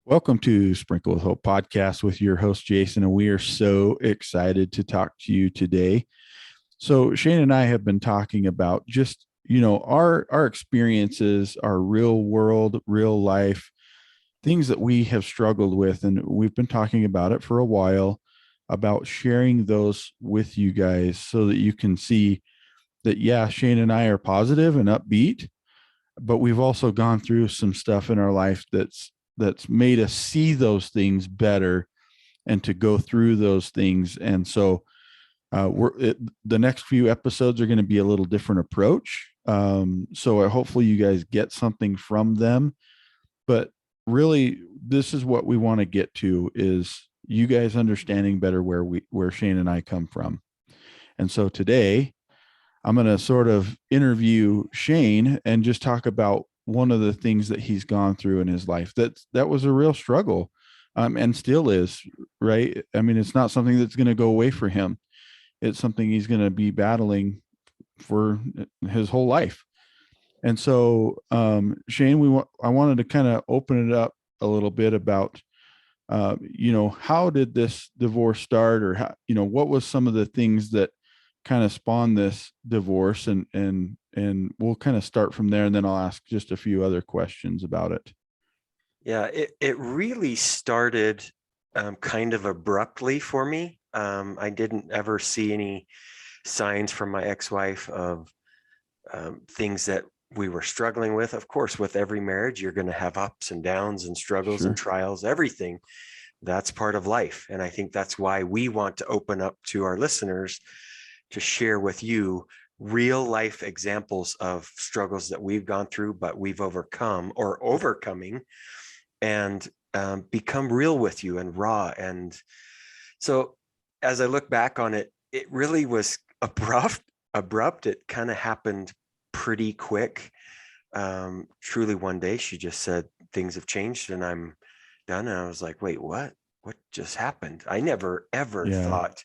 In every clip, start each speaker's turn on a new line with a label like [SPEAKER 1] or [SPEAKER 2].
[SPEAKER 1] Welcome to Sprinkle with Hope podcast with your host, Jason, and we are so excited to talk to you today. So, Shane and I have been talking about just, our experiences, our real world, real life, things that we have struggled with. And we've been talking about it for a while, about sharing those with you guys so that you can see that, yeah, Shane and I are positive and upbeat, but we've also gone through some stuff in our life that's made us see those things better and to go through those things. And so the next few episodes are going to be a little different approach. So hopefully you guys get something from them. But really, this is what we want to get to: is you guys understanding better where Shane and I come from. And so today I'm going to sort of interview Shane and just talk about one of the things that he's gone through in his life. That was a real struggle, and still is, right? I mean, it's not something that's going to go away for him. It's something he's going to be battling for his whole life. And so, Shane, I wanted to kind of open it up a little bit about, how did this divorce start, or how, what was some of the things that kind of spawned this divorce, and we'll kind of start from there, and then I'll ask just a few other questions about it.
[SPEAKER 2] Yeah, it really started kind of abruptly for me. I didn't ever see any signs from my ex-wife of things that we were struggling with. Of course, with every marriage, you're going to have ups and downs and struggles and
[SPEAKER 1] Sure.
[SPEAKER 2] trials, everything. That's part of life. And I think that's why we want to open up to our listeners to share with you real life examples of struggles that we've gone through, but we've overcome or overcoming, and become real with you and raw. And so as I look back on it, it really was abrupt. It kind of happened pretty quick. Truly one day she just said, things have changed and I'm done. And I was like, wait, what just happened? I never ever
[SPEAKER 1] Yeah.
[SPEAKER 2] thought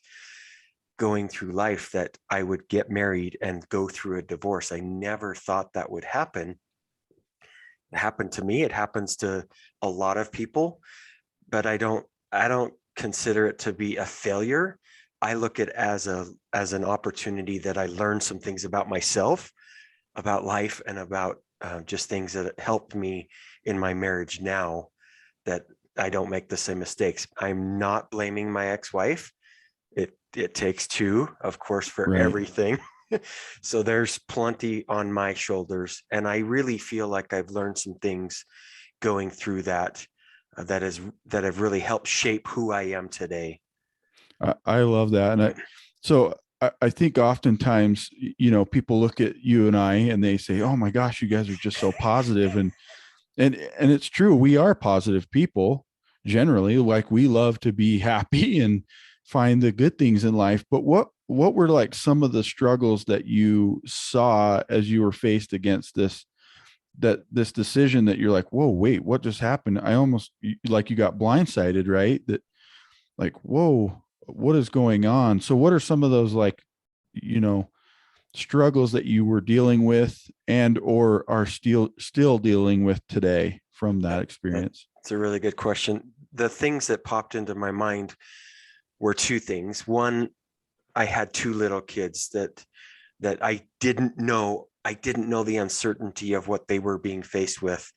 [SPEAKER 2] going through life that I would get married and go through a divorce. I never thought that would happen. It happened to me. It happens to a lot of people, but I don't consider it to be a failure. I look at it as an opportunity that I learned some things about myself, about life, and about just things that helped me in my marriage now, that I don't make the same mistakes. I'm not blaming my ex-wife. It takes two, of course, for
[SPEAKER 1] Right.
[SPEAKER 2] everything. So there's plenty on my shoulders, and I really feel like I've learned some things going through that, that have really helped shape who I am today.
[SPEAKER 1] I love that. And I think oftentimes, people look at you and I and they say, oh my gosh, you guys are just so positive. And it's true. We are positive people generally. Like, we love to be happy and find the good things in life. But what were like some of the struggles that you saw as you were faced against this decision that you're like, whoa, wait, what just happened? I almost, like, you got blindsided, right? That, like, whoa, what is going on? So what are some of those, like, you know struggles that you were dealing with and or are still dealing with today from that experience?
[SPEAKER 2] It's a really good question. The things that popped into my mind were two things. One, I had two little kids that I didn't know the uncertainty of what they were being faced with.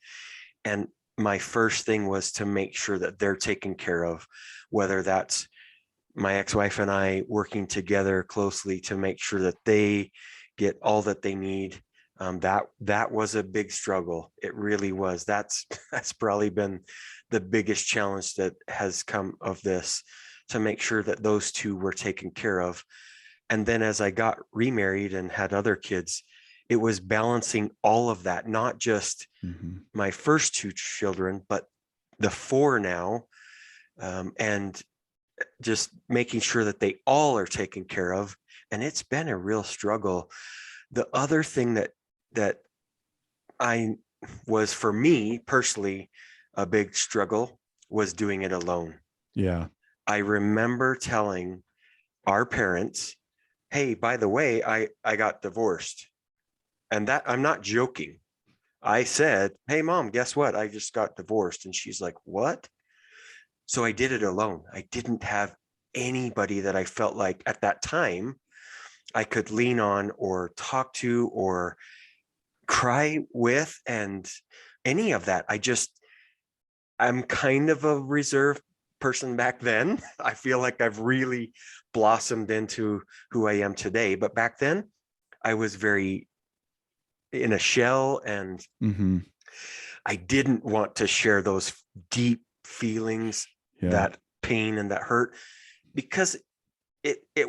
[SPEAKER 2] And my first thing was to make sure that they're taken care of, whether that's my ex-wife and I working together closely to make sure that they get all that they need. That was a big struggle. It really was. That's probably been the biggest challenge that has come of this, to make sure that those two were taken care of. And then as I got remarried and had other kids, it was balancing all of that, not just
[SPEAKER 1] Mm-hmm.
[SPEAKER 2] my first two children, but the four now, and just making sure that they all are taken care of. And it's been a real struggle. The other thing that I was, for me personally, a big struggle was doing it alone.
[SPEAKER 1] Yeah.
[SPEAKER 2] I remember telling our parents, hey, by the way, I got divorced. And that, I'm not joking. I said, "Hey, Mom, guess what? I just got divorced." And she's like, "What?" So I did it alone. I didn't have anybody that I felt like at that time I could lean on or talk to or cry with, and any of that. I'm kind of a reserved person back then. I feel like I've really blossomed into who I am today. But back then, I was very in a shell, and
[SPEAKER 1] Mm-hmm.
[SPEAKER 2] I didn't want to share those deep feelings,
[SPEAKER 1] Yeah.
[SPEAKER 2] that pain and that hurt, because it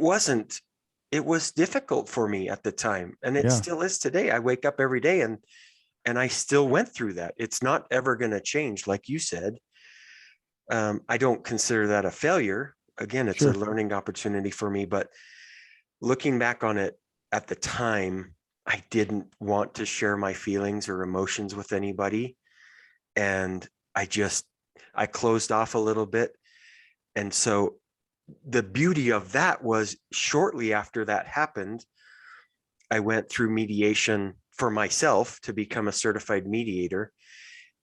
[SPEAKER 2] was difficult for me at the time, and it
[SPEAKER 1] Yeah.
[SPEAKER 2] still is today. I wake up every day and I still went through that. It's not ever going to change, like you said. I don't consider that a failure. Again, it's a
[SPEAKER 1] Sure.
[SPEAKER 2] learning opportunity for me. But looking back on it at the time, I didn't want to share my feelings or emotions with anybody. And I just, I closed off a little bit. And so the beauty of that was shortly after that happened, I went through mediation for myself to become a certified mediator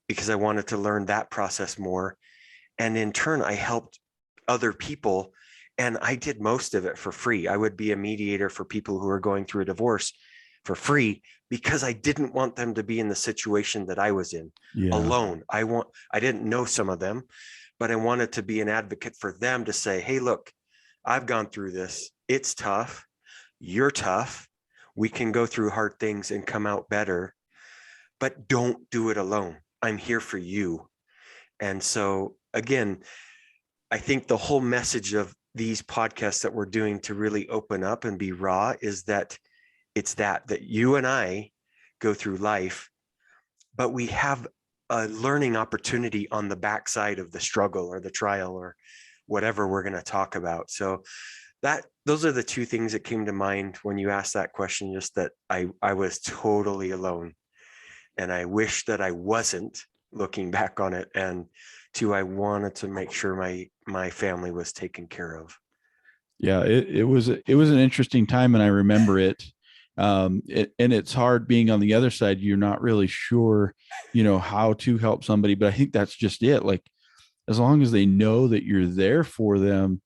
[SPEAKER 2] because I wanted to learn that process more. And in turn, I helped other people. And I did most of it for free. I would be a mediator for people who are going through a divorce for free because I didn't want them to be in the situation that I was in
[SPEAKER 1] Yeah.
[SPEAKER 2] alone. I didn't know some of them, but I wanted to be an advocate for them to say, "Hey, look, I've gone through this. It's tough. You're tough. We can go through hard things and come out better, but don't do it alone. I'm here for you." And so, again, I think the whole message of these podcasts that we're doing to really open up and be raw is that it's that you and I go through life, but we have a learning opportunity on the backside of the struggle or the trial or whatever we're going to talk about. So that those are the two things that came to mind when you asked that question, just that I was totally alone, and I wish that I wasn't, looking back on it. And two, I wanted to make sure my family was taken care of.
[SPEAKER 1] Yeah. It was an interesting time, and I remember it. And it's hard being on the other side. You're not really sure, how to help somebody, but I think that's just it. Like, as long as they know that you're there for them,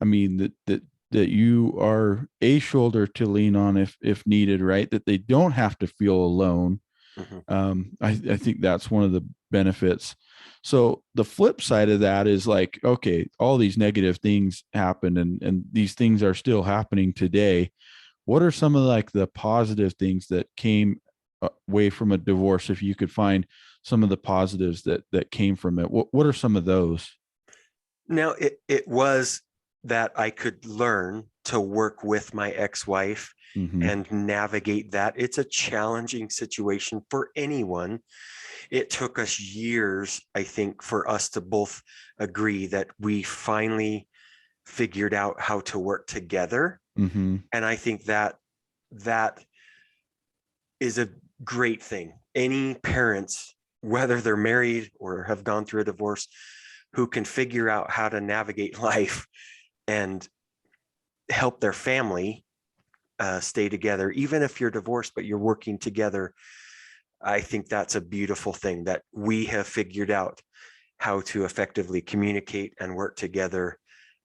[SPEAKER 1] I mean, that you are a shoulder to lean on if needed, right? That they don't have to feel alone.
[SPEAKER 2] Mhm.
[SPEAKER 1] I think that's one of the benefits. So the flip side of that is like, okay, all these negative things happen, and these things are still happening today. What are some of like the positive things that came away from a divorce? If you could find some of the positives that came from it, what are some of those?
[SPEAKER 2] Now, it was that I could learn to work with my ex-wife
[SPEAKER 1] Mm-hmm.
[SPEAKER 2] and navigate that. It's a challenging situation for anyone. It took us years, I think, for us to both agree that we finally figured out how to work together.
[SPEAKER 1] Mm-hmm.
[SPEAKER 2] And I think that that is a great thing. Any parents, whether they're married or have gone through a divorce, who can figure out how to navigate life and help their family stay together, even if you're divorced, but you're working together. I think that's a beautiful thing that we have figured out how to effectively communicate and work together.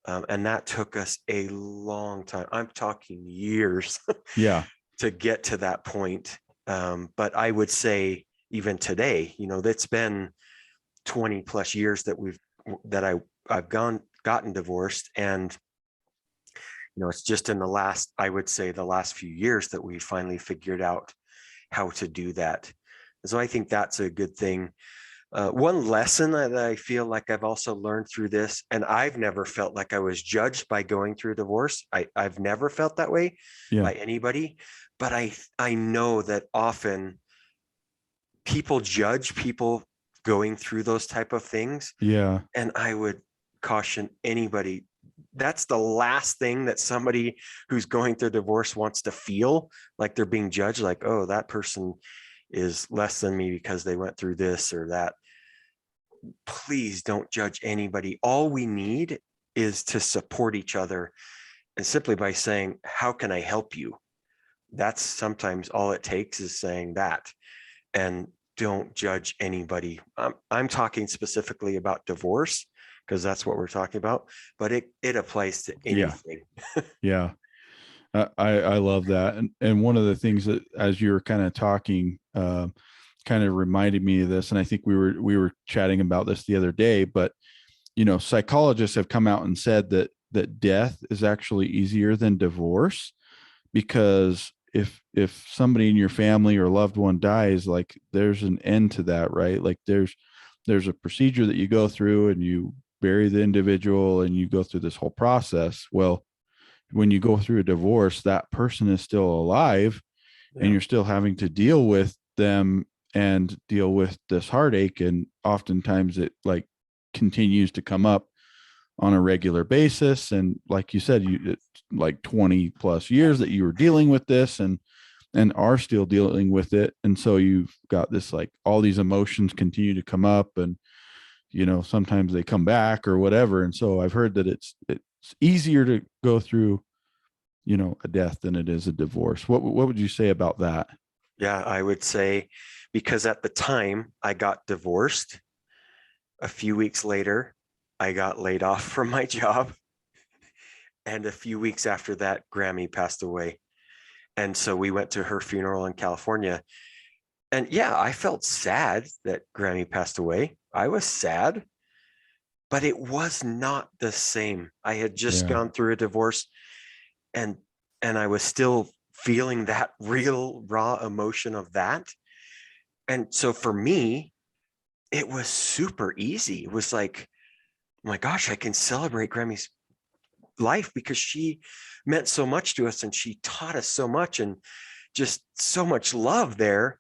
[SPEAKER 2] And that took us a long time. I'm talking years
[SPEAKER 1] Yeah.
[SPEAKER 2] to get to that point. But I would say even today, that's been 20 plus years that I've gotten divorced. And it's just in the last, I would say the last few years that we finally figured out how to do that. So I think that's a good thing. One lesson that I feel like I've also learned through this, and I've never felt like I was judged by going through a divorce. I've never felt that way
[SPEAKER 1] Yeah.
[SPEAKER 2] by anybody, but I know that often people judge people going through those type of things.
[SPEAKER 1] Yeah.
[SPEAKER 2] And I would caution anybody, that's the last thing that somebody who's going through divorce wants to feel, like they're being judged, like, oh, that person is less than me because they went through this or that. Please don't judge anybody. All we need is to support each other. And simply by saying, how can I help you? That's sometimes all it takes, is saying that. And don't judge anybody. I'm talking specifically about divorce because that's what we're talking about, but it applies to
[SPEAKER 1] Yeah.
[SPEAKER 2] anything.
[SPEAKER 1] Yeah. I love that. And one of the things that, as you were kind of talking, kind of reminded me of this. And I think we were chatting about this the other day, but psychologists have come out and said that death is actually easier than divorce, because if somebody in your family or loved one dies, like there's an end to that, right? Like there's a procedure that you go through and you bury the individual and you go through this whole process. Well, when you go through a divorce, that person is still alive and
[SPEAKER 2] Yeah.
[SPEAKER 1] you're still having to deal with them and deal with this heartache. And oftentimes it like continues to come up on a regular basis. And like you said, it's like 20 plus years that you were dealing with this and are still dealing with it. And so you've got this, like all these emotions continue to come up, and sometimes they come back or whatever. And so I've heard that it's easier to go through a death than it is a divorce. What would you say about that?
[SPEAKER 2] Yeah, I would say, because at the time I got divorced, a few weeks later, I got laid off from my job. And a few weeks after that, Grammy passed away. And so we went to her funeral in California. And yeah, I felt sad that Grammy passed away. I was sad, but it was not the same. I had just
[SPEAKER 1] Yeah.
[SPEAKER 2] gone through a divorce, and I was still feeling that real raw emotion of that. And so for me, it was super easy. It was like, oh my gosh, I can celebrate Grammy's life because she meant so much to us and she taught us so much and just so much love there.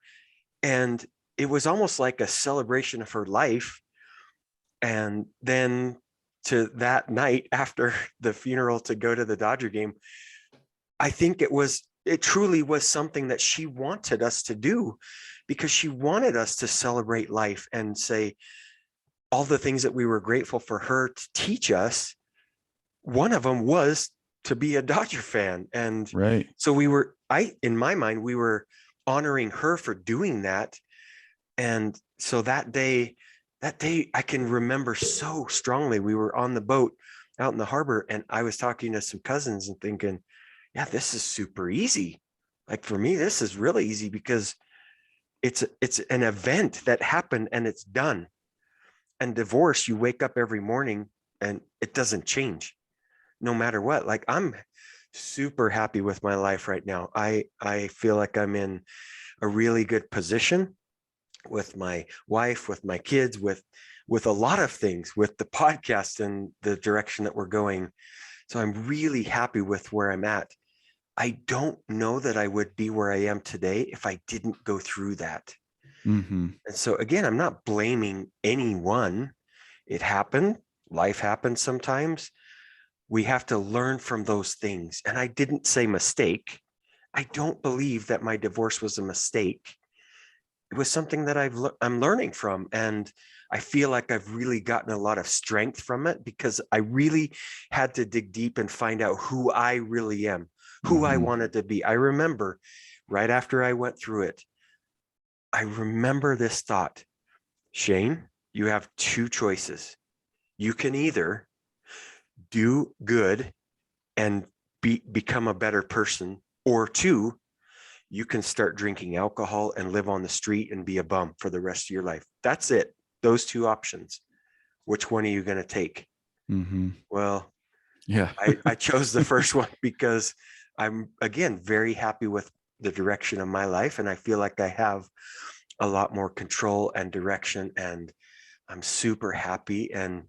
[SPEAKER 2] And it was almost like a celebration of her life. And then to that night after the funeral to go to the Dodger game, I think it truly was something that she wanted us to do, because she wanted us to celebrate life and say all the things that we were grateful for her to teach us. One of them was to be a Dodger fan. And
[SPEAKER 1] Right.
[SPEAKER 2] so in my mind, we were honoring her for doing that. And so that day I can remember so strongly. We were on the boat out in the harbor, and I was talking to some cousins and thinking, yeah, this is super easy. Like for me, this is really easy because it's an event that happened and it's done. And divorce, you wake up every morning and it doesn't change no matter what. Like I'm super happy with my life right now. I feel like I'm in a really good position with my wife, with my kids, with a lot of things, with the podcast and the direction that we're going. So I'm really happy with where I'm at. I don't know that I would be where I am today if I didn't go through that.
[SPEAKER 1] Mm-hmm.
[SPEAKER 2] And so again, I'm not blaming anyone. It happened. Life happens sometimes. We have to learn from those things. And I didn't say mistake. I don't believe that my divorce was a mistake. It was something that I'm learning from. And I feel like I've really gotten a lot of strength from it, because I really had to dig deep and find out who I really am, who I
[SPEAKER 1] Mm-hmm.
[SPEAKER 2] wanted to be. I remember right after I went through it, I remember this thought: Shane, you have two choices. You can either do good and become a better person, or two, you can start drinking alcohol and live on the street and be a bum for the rest of your life. That's it. Those two options. Which one are you going to take?
[SPEAKER 1] Mm-hmm.
[SPEAKER 2] Well,
[SPEAKER 1] Yeah.
[SPEAKER 2] I chose the first one because I'm, again, very happy with the direction of my life. And I feel like I have a lot more control and direction. And I'm super happy and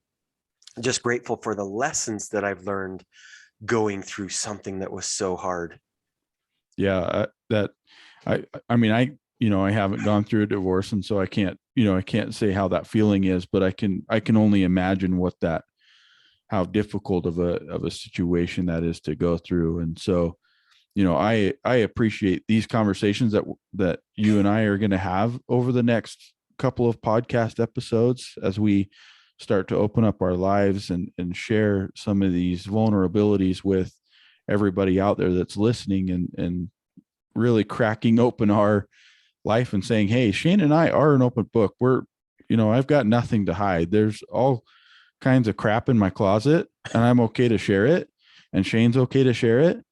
[SPEAKER 2] just grateful for the lessons that I've learned going through something that was so hard.
[SPEAKER 1] Yeah. I mean, I haven't gone through a divorce, and so I can't say how that feeling is, but I can only imagine how difficult of a situation that is to go through. And so, I appreciate these conversations that you and I are going to have over the next couple of podcast episodes as we start to open up our lives and share some of these vulnerabilities with everybody out there that's listening, and really cracking open life and saying, hey, Shane and I are an open book. I've got nothing to hide. There's all kinds of crap in my closet, and I'm okay to share it. And Shane's okay to share it.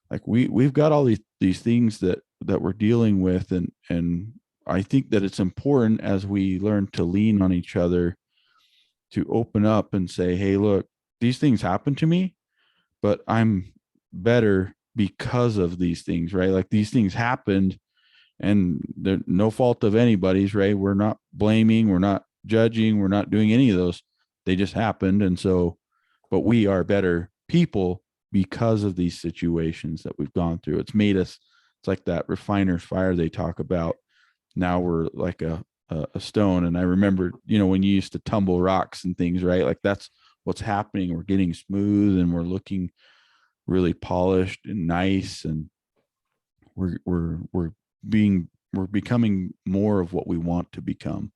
[SPEAKER 1] Like we've got all these things that we're dealing with. And I think that it's important as we learn to lean on each other to open up and say, hey, look, these things happen to me, but I'm better because of these things, right? Like these things happened and they're no fault of anybody's, right? We're not blaming, we're not judging, we're not doing any of those. They just happened. And so, but we are better people because of these situations that we've gone through. It's made us, it's like that refiner's fire they talk about. Now we're like a stone. And I remember, when you used to tumble rocks and things, right? Like that's what's happening. We're getting smooth and we're looking really polished and nice. And we're becoming more of what we want to become.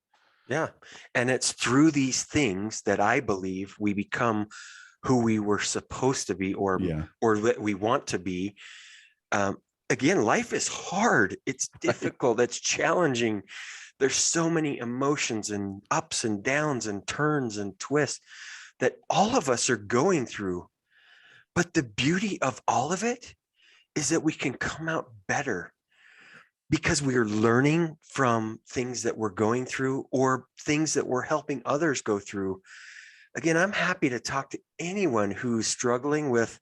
[SPEAKER 2] Yeah. And it's through these things that I believe we become who we were supposed to be, or that we want to be. Again, life is hard. It's difficult. It's challenging. There's so many emotions and ups and downs and turns and twists that all of us are going through. But the beauty of all of it is that we can come out better because we are learning from things that we're going through or things that we're helping others go through. Again, I'm happy to talk to anyone who's struggling with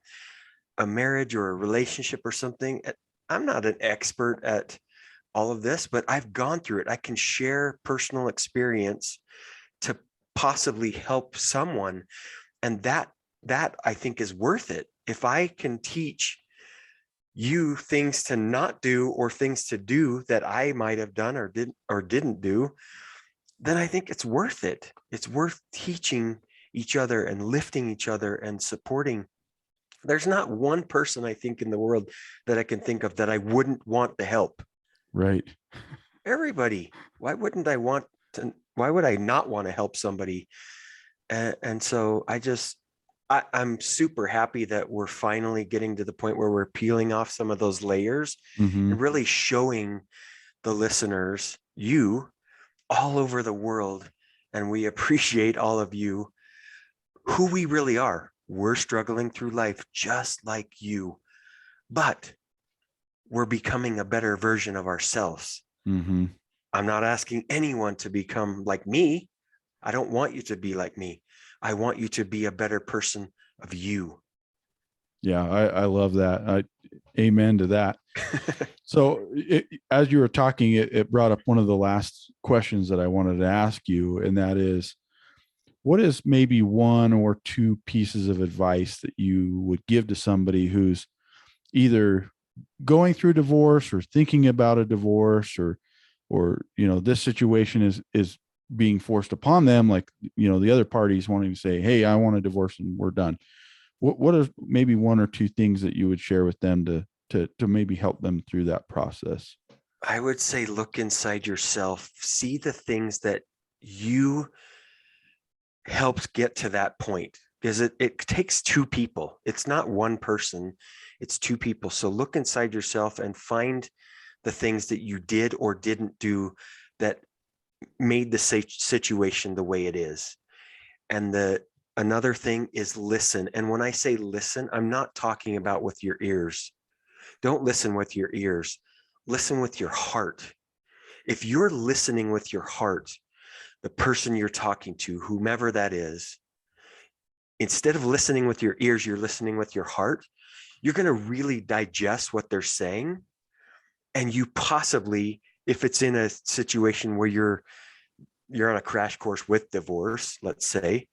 [SPEAKER 2] a marriage or a relationship or something. I'm not an expert at all of this, but I've gone through it. I can share personal experience to possibly help someone. And that I think is worth it. If I can teach you things to not do or things to do that I might have done or didn't do, then I think it's worth it. It's worth teaching each other and lifting each other and supporting. There's not one person I think in the world that I can think of that I wouldn't want to help.
[SPEAKER 1] Right.
[SPEAKER 2] Everybody. Why would I not want to help somebody? And so I'm super happy that we're finally getting to the point where we're peeling off some of those layers and really showing the listeners, you all over the world, and we appreciate all of you, who we really are. We're struggling through life just like you, but we're becoming a better version of ourselves. I'm not asking anyone to become like me. I don't want you to be like me. I want you to be a better person of you.
[SPEAKER 1] Yeah, I love that. Amen to that. So as you were talking, it brought up one of the last questions that I wanted to ask you, and that is, what is maybe one or two pieces of advice that you would give to somebody who's either going through divorce or thinking about a divorce, or this situation is being forced upon them, like the other party's wanting to say, hey, I want a divorce and we're done. What are maybe one or two things that you would share with them to maybe help them through that process?
[SPEAKER 2] I would say look inside yourself, see the things that you helped get to that point, because it takes two people. It's not one person, it's two people. So look inside yourself and find the things that you did or didn't do that made the situation the way it is. And another thing is listen. And when I say listen, I'm not talking about with your ears. Don't listen with your ears. Listen with your heart. If you're listening with your heart, the person you're talking to, whomever that is, instead of listening with your ears, you're listening with your heart, you're going to really digest what they're saying. And you possibly, if it's in a situation where you're on a crash course with divorce, let's say,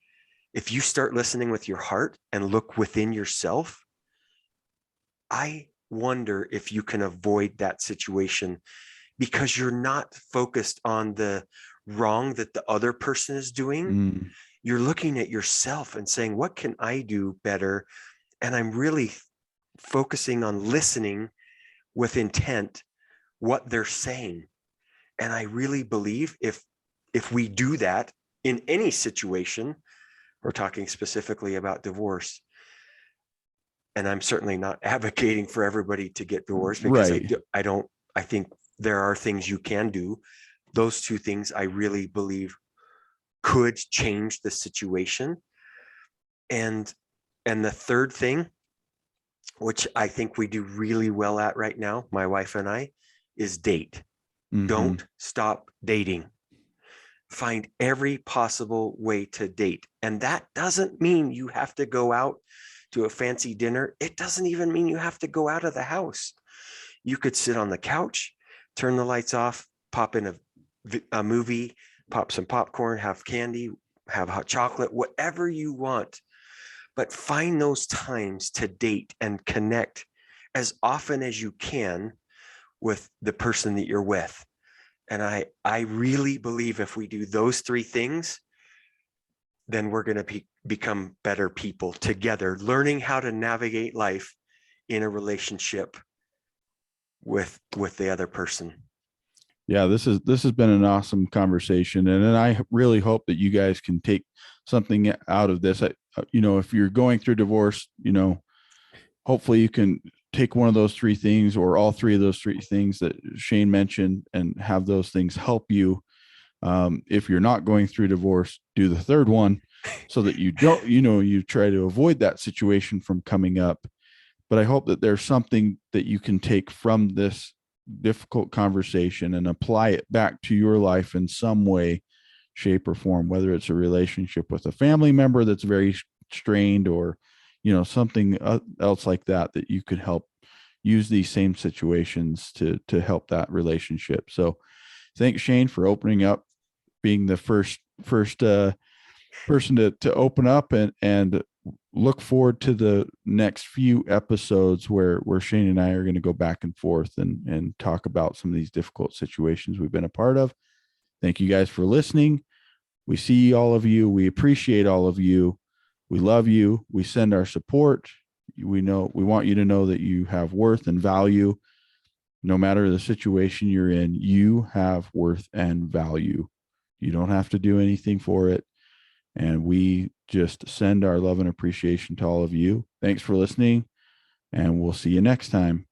[SPEAKER 2] if you start listening with your heart and look within yourself, I wonder if you can avoid that situation, because you're not focused on the wrong that the other person is doing. You're looking at yourself and saying, what can I do better? And I'm really focusing on listening with intent what they're saying. And I really believe if we do that in any situation, we're talking specifically about divorce, and I'm certainly not advocating for everybody to get divorced, because
[SPEAKER 1] right.
[SPEAKER 2] I think there are things you can do. Those two things I really believe could change the situation. And the third thing, which I think we do really well at right now, my wife and I, is date.
[SPEAKER 1] Mhm.
[SPEAKER 2] Don't stop dating. Find every possible way to date. And that doesn't mean you have to go out to a fancy dinner. It doesn't even mean you have to go out of the house. You could sit on the couch, turn the lights off, pop in a movie, pop some popcorn, have candy, have hot chocolate, whatever you want. But find those times to date and connect as often as you can with the person that you're with. And I really believe if we do those three things, then we're going to become better people together, learning how to navigate life in a relationship with the other person.
[SPEAKER 1] Yeah, this has been an awesome conversation, and I really hope that you guys can take something out of this. If you're going through divorce, hopefully you can take one of those three things or all three of those three things that Shane mentioned and have those things help you. If you're not going through divorce, do the third one so that you don't, you try to avoid that situation from coming up. But I hope that there's something that you can take from this difficult conversation and apply it back to your life in some way, shape, or form, whether it's a relationship with a family member that's very strained or something else like that you could help use these same situations to help that relationship. So thanks, Shane, for opening up, being the first person to open up, and look forward to the next few episodes where Shane and I are going to go back and forth and talk about some of these difficult situations we've been a part of. Thank you guys for listening. We see all of you. We appreciate all of you. We love you. We send our support. We want you to know that you have worth and value. No matter the situation you're in, you have worth and value. You don't have to do anything for it. And we just send our love and appreciation to all of you. Thanks for listening, and we'll see you next time.